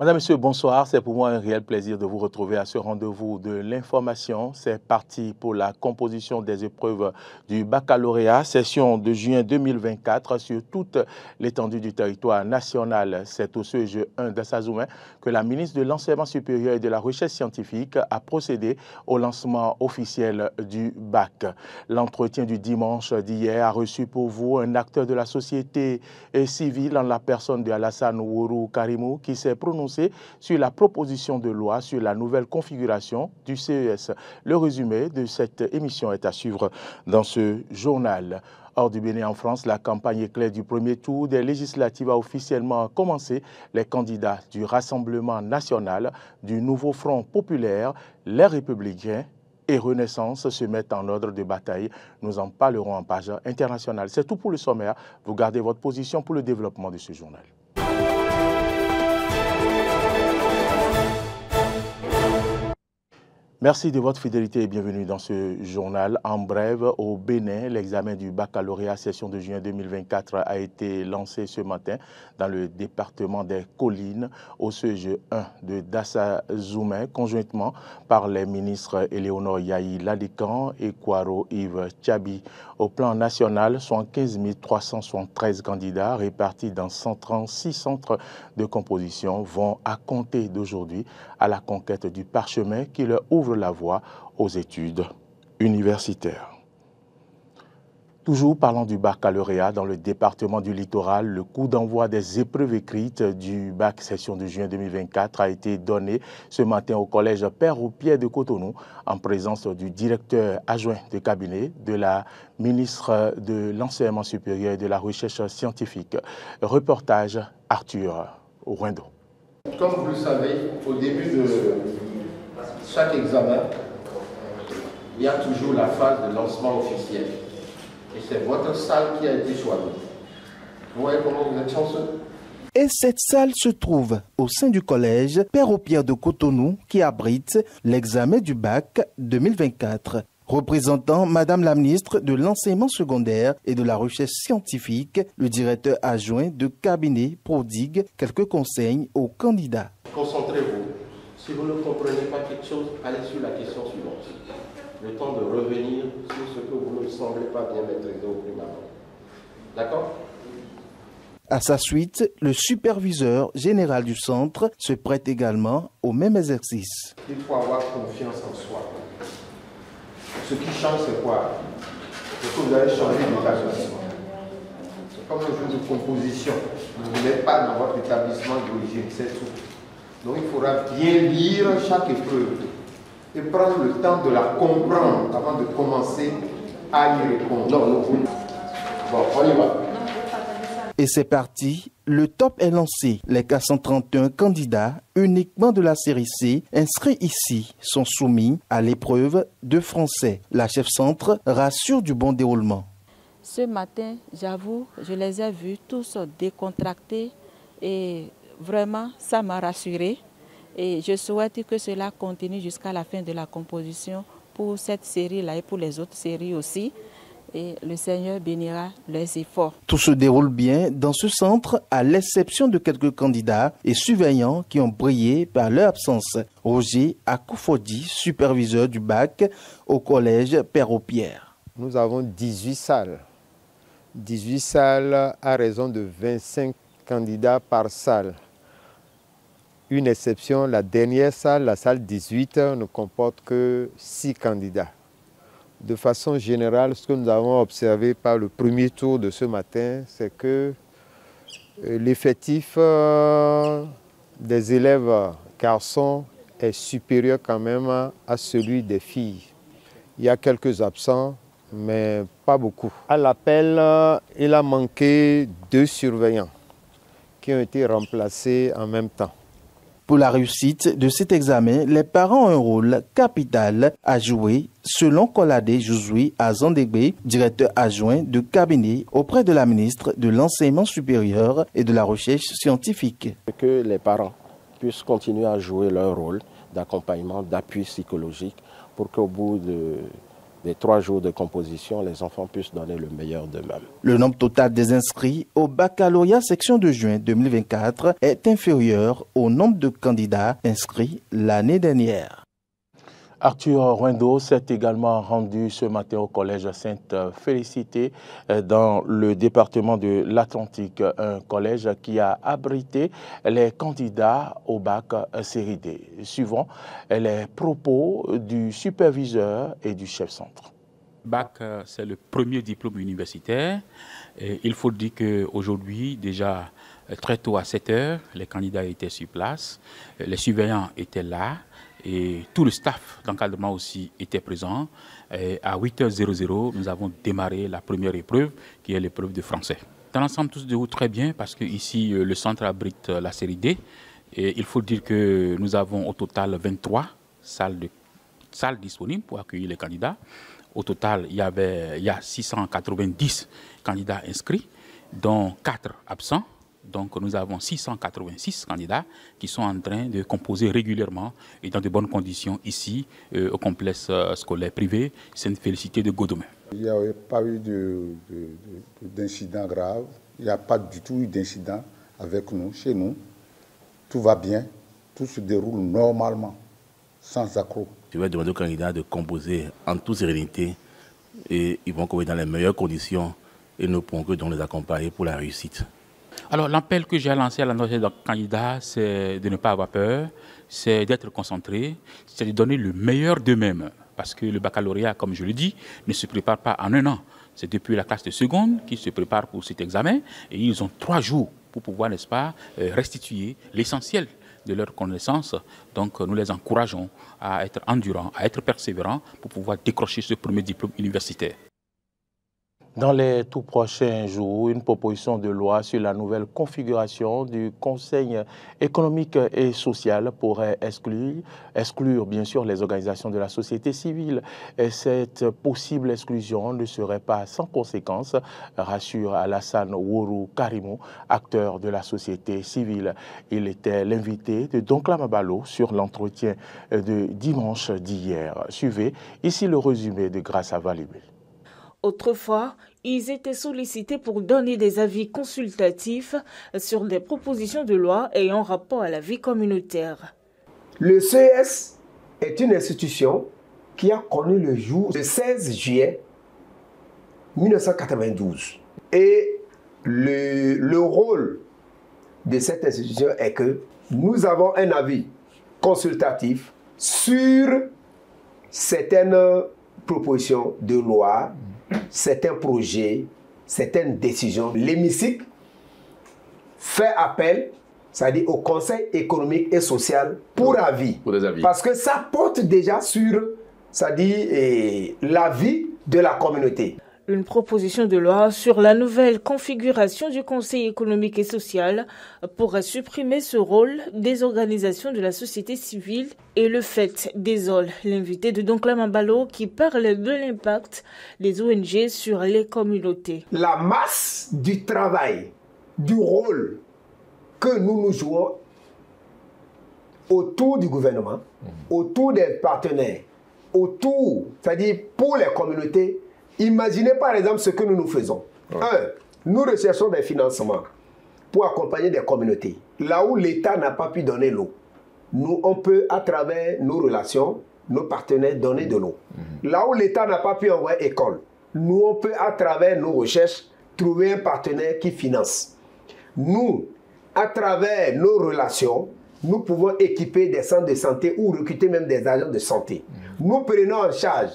Madame, Monsieur, bonsoir. C'est pour moi un réel plaisir de vous retrouver à ce rendez-vous de l'information. C'est parti pour la composition des épreuves du baccalauréat, session de juin 2024 sur toute l'étendue du territoire national. C'est au CEG 1 d'Assazoumen que la ministre de l'Enseignement supérieur et de la Recherche scientifique a procédé au lancement officiel du bac. L'entretien du dimanche d'hier a reçu pour vous un acteur de la société civile en la personne de Alassane Ouourou Karimou qui s'est prononcé sur la proposition de loi sur la nouvelle configuration du CES. Le résumé de cette émission est à suivre dans ce journal. Hors du Bénin en France, la campagne éclair du premier tour des législatives a officiellement commencé. Les candidats du Rassemblement national, du Nouveau Front populaire, les Républicains et Renaissance se mettent en ordre de bataille. Nous en parlerons en page internationale. C'est tout pour le sommaire. Vous gardez votre position pour le développement de ce journal. Merci de votre fidélité et bienvenue dans ce journal. En bref, au Bénin, l'examen du baccalauréat session de juin 2024 a été lancé ce matin dans le département des Collines au CEG 1 de Dassazoumen, conjointement par les ministres Éléonore Yahi Ladikan et Kwaro Yves Tchabi. Au plan national, 75 373 candidats répartis dans 136 centres de composition vont à compter d'aujourd'hui à la conquête du parchemin qui leur ouvre la voie aux études universitaires. Toujours parlant du baccalauréat, dans le département du littoral, le coup d'envoi des épreuves écrites du bac session de juin 2024 a été donné ce matin au collège Père-aux-Pierre de Cotonou en présence du directeur adjoint de cabinet de la ministre de l'Enseignement supérieur et de la Recherche scientifique. Reportage Arthur Ouendo. Comme vous le savez, au début de chaque examen, il y a toujours la phase de lancement officiel. Et c'est votre salle qui a été choisie. Vous voyez comment vous êtes chanceux? Et cette salle se trouve au sein du collège Père-aux-Pierre de Cotonou qui abrite l'examen du bac 2024. Représentant Madame la ministre de l'Enseignement secondaire et de la Recherche scientifique, le directeur adjoint de cabinet prodigue quelques conseils aux candidats. Concentrez-vous. Si vous ne comprenez pas quelque chose, allez sur la question suivante. Le temps de revenir sur ce que vous ne semblez pas bien maîtriser au prime abord. D'accord? À sa suite, le superviseur général du centre se prête également au même exercice. Il faut avoir confiance en soi. Ce qui change, c'est quoi? C'est que vous allez changer d'établissement. C'est comme un jeu de composition. Vous n'êtes pas dans votre établissement d'origine, c'est tout. Donc il faudra bien lire chaque épreuve et prendre le temps de la comprendre avant de commencer à y répondre. Non, bon, on y va. Et c'est parti, le top est lancé. Les 431 candidats, uniquement de la série C, inscrits ici, sont soumis à l'épreuve de français. La chef-centre rassure du bon déroulement. Ce matin, j'avoue, je les ai vus tous décontractés et vraiment, ça m'a rassurée. Et je souhaite que cela continue jusqu'à la fin de la composition pour cette série-là et pour les autres séries aussi. Et le Seigneur bénira leurs efforts. Tout se déroule bien dans ce centre, à l'exception de quelques candidats et surveillants qui ont brillé par leur absence. Roger Akoufodi, superviseur du bac au collège Père-aux-Pierre. Nous avons 18 salles. 18 salles à raison de 25 candidats par salle. Une exception, la dernière salle, la salle 18, ne comporte que 6 candidats. De façon générale, ce que nous avons observé par le premier tour de ce matin, c'est que l'effectif des élèves garçons est supérieur quand même à celui des filles. Il y a quelques absents, mais pas beaucoup. À l'appel, il a manqué 2 surveillants qui ont été remplacés en même temps. Pour la réussite de cet examen, les parents ont un rôle capital à jouer, selon Kolade Jouzoui Azandegbe, directeur adjoint de cabinet auprès de la ministre de l'Enseignement supérieur et de la Recherche scientifique. Que les parents puissent continuer à jouer leur rôle d'accompagnement, d'appui psychologique pour qu'au bout des 3 jours de composition, les enfants puissent donner le meilleur d'eux-mêmes. Le nombre total des inscrits au baccalauréat section de juin 2024 est inférieur au nombre de candidats inscrits l'année dernière. Arthur Ruendo s'est également rendu ce matin au collège Sainte-Félicité dans le département de l'Atlantique, un collège qui a abrité les candidats au bac série D. Suivant les propos du superviseur et du chef-centre. Bac, c'est le premier diplôme universitaire. Et il faut dire qu'aujourd'hui, déjà très tôt à 7 heures, les candidats étaient sur place, les surveillants étaient là. Et tout le staff d'encadrement aussi était présent. Et à 8h00, nous avons démarré la première épreuve, qui est l'épreuve de français. Dans l'ensemble, tout se déroule très bien parce que ici, le centre abrite la série D. Et il faut dire que nous avons au total 23 salles disponibles pour accueillir les candidats. Au total, il y a 690 candidats inscrits, dont 4 absents. Donc nous avons 686 candidats qui sont en train de composer régulièrement et dans de bonnes conditions ici au complexe scolaire privé Sainte-Félicité de Godomé. Il n'y a pas eu d'incident grave, il n'y a pas du tout eu d'incident avec nous, chez nous. Tout va bien, tout se déroule normalement, sans accroc. Je vais demander aux candidats de composer en toute sérénité et ils vont composer dans les meilleures conditions et nous pourrons que donc les accompagner pour la réussite. Alors l'appel que j'ai lancé à l'ensemble des candidats, c'est de ne pas avoir peur, c'est d'être concentré, c'est de donner le meilleur d'eux-mêmes. Parce que le baccalauréat, comme je le dis, ne se prépare pas en un an. C'est depuis la classe de seconde qu'ils se préparent pour cet examen et ils ont 3 jours pour pouvoir, n'est-ce pas, restituer l'essentiel de leurs connaissances. Donc nous les encourageons à être endurants, à être persévérants pour pouvoir décrocher ce premier diplôme universitaire. Dans les tout prochains jours, une proposition de loi sur la nouvelle configuration du Conseil économique et social pourrait exclure bien sûr les organisations de la société civile. Et cette possible exclusion ne serait pas sans conséquence, rassure Alassane Ouourou Karimou, acteur de la société civile. Il était l'invité de Donkla Mabalo sur l'entretien de dimanche d'hier. Suivez ici le résumé de Grâce à Valibé. Autrefois, ils étaient sollicités pour donner des avis consultatifs sur des propositions de loi ayant rapport à la vie communautaire. Le CES est une institution qui a connu le jour le 16 juillet 1992. Et le rôle de cette institution est que nous avons un avis consultatif sur certaines propositions de loi, certains projets, certaines décisions. L'hémicycle fait appel, c'est-à-dire au Conseil économique et social pour avis. Pour des avis. Parce que ça porte déjà sur, c'est-à-dire l'avis de la communauté. Une proposition de loi sur la nouvelle configuration du Conseil économique et social pourrait supprimer ce rôle des organisations de la société civile et le fait désole l'invité de Donkla Mabalo qui parle de l'impact des ONG sur les communautés. La masse du travail, du rôle que nous jouons autour du gouvernement, autour des partenaires, autour, c'est-à-dire pour les communautés. Imaginez par exemple ce que nous faisons. Nous recherchons des financements pour accompagner des communautés. Là où l'État n'a pas pu donner l'eau, nous, on peut, à travers nos relations, nos partenaires, donner de l'eau. Là où l'État n'a pas pu envoyer école, nous, on peut, à travers nos recherches, trouver un partenaire qui finance. Nous, à travers nos relations, nous pouvons équiper des centres de santé ou recruter même des agents de santé. Nous prenons en charge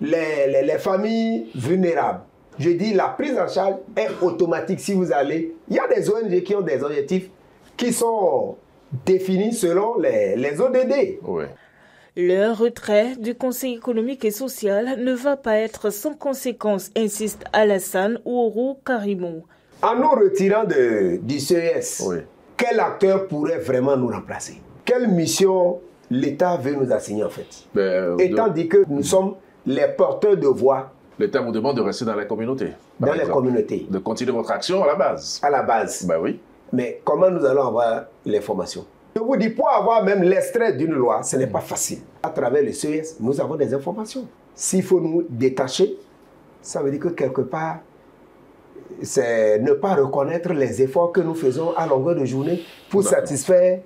les familles vulnérables. Je dis, la prise en charge est automatique. Si vous allez, il y a des ONG qui ont des objectifs qui sont définis selon les ODD. Oui. Le retrait du Conseil économique et social ne va pas être sans conséquence, insiste Alassane Ouourou Karimou. En nous retirant du CES, quel acteur pourrait vraiment nous remplacer? Quelle mission l'État veut nous assigner en fait? Étant dit que nous sommes les porteurs de voix. L'État vous demande de rester dans les communautés. Dans les communautés. De continuer votre action à la base. À la base. Ben oui. Mais comment nous allons avoir l'information? Je vous dis, pour avoir même l'extrait d'une loi, ce n'est pas facile. À travers le CES, nous avons des informations. S'il faut nous détacher, ça veut dire que quelque part, c'est ne pas reconnaître les efforts que nous faisons à longueur de journée pour satisfaire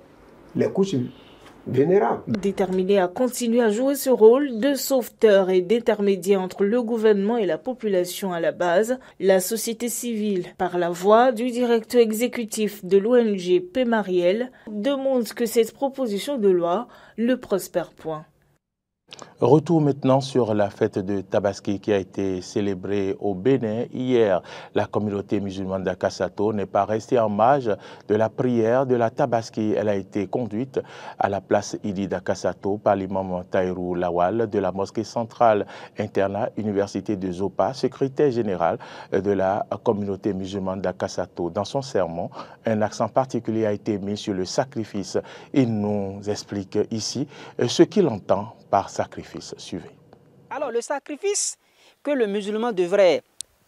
les couches vulnérables. Déterminé à continuer à jouer ce rôle de sauveteur et d'intermédiaire entre le gouvernement et la population à la base, la société civile, par la voix du directeur exécutif de l'ONG Pémariel, demande que cette proposition de loi ne prospère point. Retour maintenant sur la fête de Tabaski qui a été célébrée au Bénin hier. La communauté musulmane d'Akassato n'est pas restée en marge de la prière de la Tabaski. Elle a été conduite à la place Idi d'Akassato par l'imam Taïrou Lawal de la mosquée centrale internat Université de Zopa, secrétaire général de la communauté musulmane d'Akassato. Dans son sermon, un accent particulier a été mis sur le sacrifice. Il nous explique ici ce qu'il entend par sacrifice. Suivez. Alors le sacrifice que le musulman devrait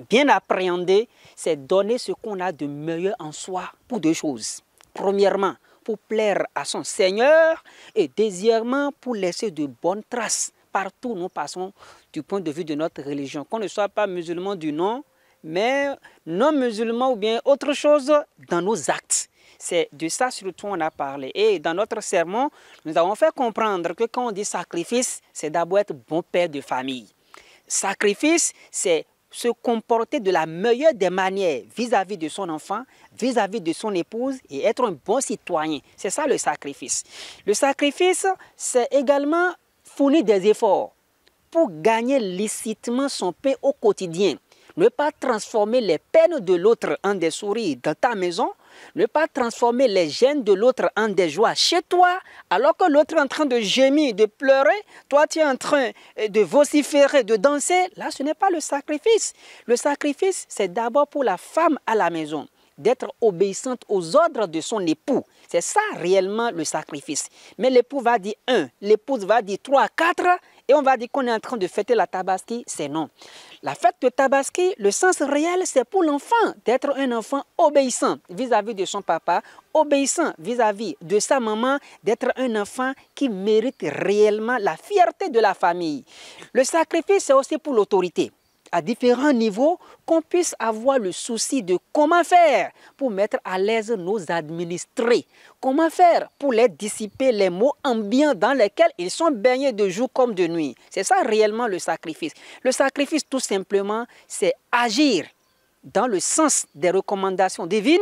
bien appréhender, c'est donner ce qu'on a de meilleur en soi pour deux choses. Premièrement, pour plaire à son Seigneur et deuxièmement, pour laisser de bonnes traces partout où nous passons du point de vue de notre religion. Qu'on ne soit pas musulman du nom, mais non musulman ou bien autre chose dans nos actes. C'est de ça surtout on a parlé. Et dans notre sermon, nous avons fait comprendre que quand on dit sacrifice, c'est d'abord être bon père de famille. Sacrifice, c'est se comporter de la meilleure des manières vis-à-vis de son enfant, vis-à-vis de son épouse et être un bon citoyen. C'est ça le sacrifice. Le sacrifice, c'est également fournir des efforts pour gagner licitement son pain au quotidien. Ne pas transformer les peines de l'autre en des sourires dans ta maison, ne pas transformer les gênes de l'autre en des joies chez toi, alors que l'autre est en train de gémir, de pleurer, toi tu es en train de vociférer, de danser. Là, ce n'est pas le sacrifice. Le sacrifice, c'est d'abord pour la femme à la maison, d'être obéissante aux ordres de son époux. C'est ça réellement le sacrifice. Mais l'époux va dire 1, l'épouse va dire 3, 4, et on va dire qu'on est en train de fêter la Tabaski, c'est non. La fête de Tabaski, le sens réel, c'est pour l'enfant, d'être un enfant obéissant vis-à-vis de son papa, obéissant vis-à-vis de sa maman, d'être un enfant qui mérite réellement la fierté de la famille. Le sacrifice, c'est aussi pour l'autorité. À différents niveaux, qu'on puisse avoir le souci de comment faire pour mettre à l'aise nos administrés, comment faire pour les dissiper les maux ambiants dans lesquels ils sont baignés de jour comme de nuit. C'est ça réellement le sacrifice. Le sacrifice, tout simplement, c'est agir dans le sens des recommandations divines,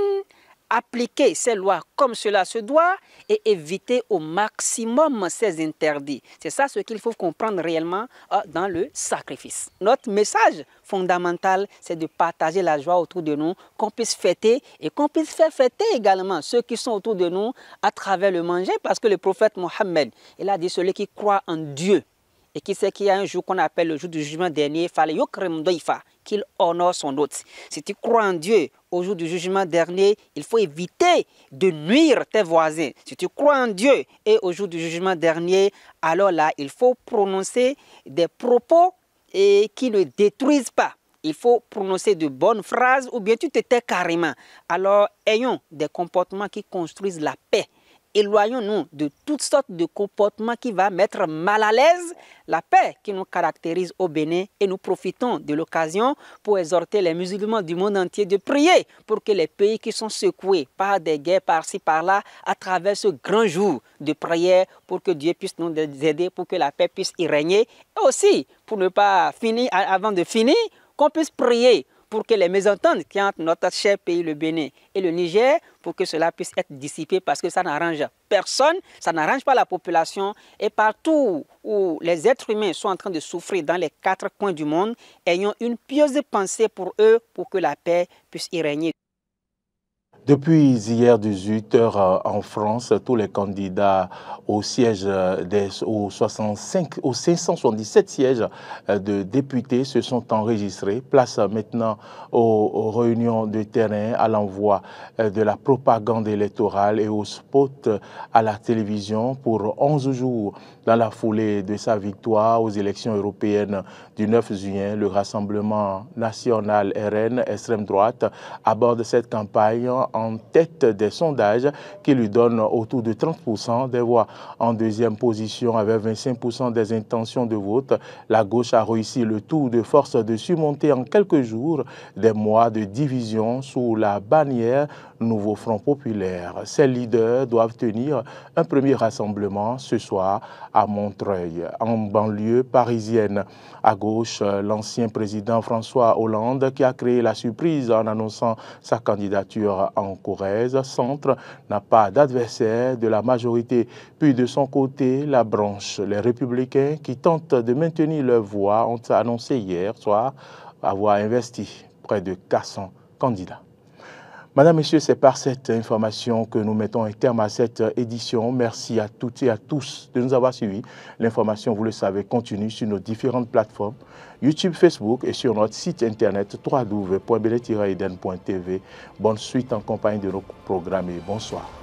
appliquer ces lois comme cela se doit et éviter au maximum ces interdits. C'est ça ce qu'il faut comprendre réellement dans le sacrifice. Notre message fondamental, c'est de partager la joie autour de nous, qu'on puisse fêter et qu'on puisse faire fêter également ceux qui sont autour de nous à travers le manger, parce que le prophète Mohammed, il a dit celui qui croit en Dieu et qui sait qu'il y a un jour qu'on appelle le jour du jugement dernier, qu'il honore son hôte. Si tu crois en Dieu au jour du jugement dernier, il faut éviter de nuire tes voisins. Si tu crois en Dieu et au jour du jugement dernier, alors là, il faut prononcer des propos qui ne détruisent pas. Il faut prononcer de bonnes phrases ou bien tu te tais carrément. Alors, ayons des comportements qui construisent la paix. Éloignons-nous de toutes sortes de comportements qui vont mettre mal à l'aise la paix qui nous caractérise au Bénin, et nous profitons de l'occasion pour exhorter les musulmans du monde entier de prier pour que les pays qui sont secoués par des guerres par-ci par-là, à travers ce grand jour de prière, pour que Dieu puisse nous aider, pour que la paix puisse y régner, et aussi pour ne pas finir, avant de finir, qu'on puisse prier pour que les mésententes qui entre notre cher pays, le Bénin et le Niger, pour que cela puisse être dissipé, parce que ça n'arrange personne, ça n'arrange pas la population. Et partout où les êtres humains sont en train de souffrir dans les 4 coins du monde, ayons une pieuse pensée pour eux, pour que la paix puisse y régner. Depuis hier 18h en France, tous les candidats au siège aux 577 sièges de députés se sont enregistrés. Place maintenant aux réunions de terrain, à l'envoi de la propagande électorale et aux spots à la télévision pour 11 jours. Dans la foulée de sa victoire aux élections européennes du 9 juin, le Rassemblement national RN extrême droite aborde cette campagne en tête des sondages qui lui donnent autour de 30% des voix. En deuxième position, avec 25% des intentions de vote, la gauche a réussi le tour de force de surmonter en quelques jours des mois de division sous la bannière Nouveau Front Populaire. Ces leaders doivent tenir un premier rassemblement ce soir à Montreuil, en banlieue parisienne. À gauche, l'ancien président François Hollande qui a créé la surprise en annonçant sa candidature en Corrèze. Centre n'a pas d'adversaire de la majorité. Puis de son côté, la branche, les Républicains qui tentent de maintenir leur voix ont annoncé hier soir avoir investi près de 400 candidats. Madame, Messieurs, c'est par cette information que nous mettons un terme à cette édition. Merci à toutes et à tous de nous avoir suivis. L'information, vous le savez, continue sur nos différentes plateformes, YouTube, Facebook et sur notre site internet www.bele-eden.tv. Bonne suite en compagnie de nos programmes et bonsoir.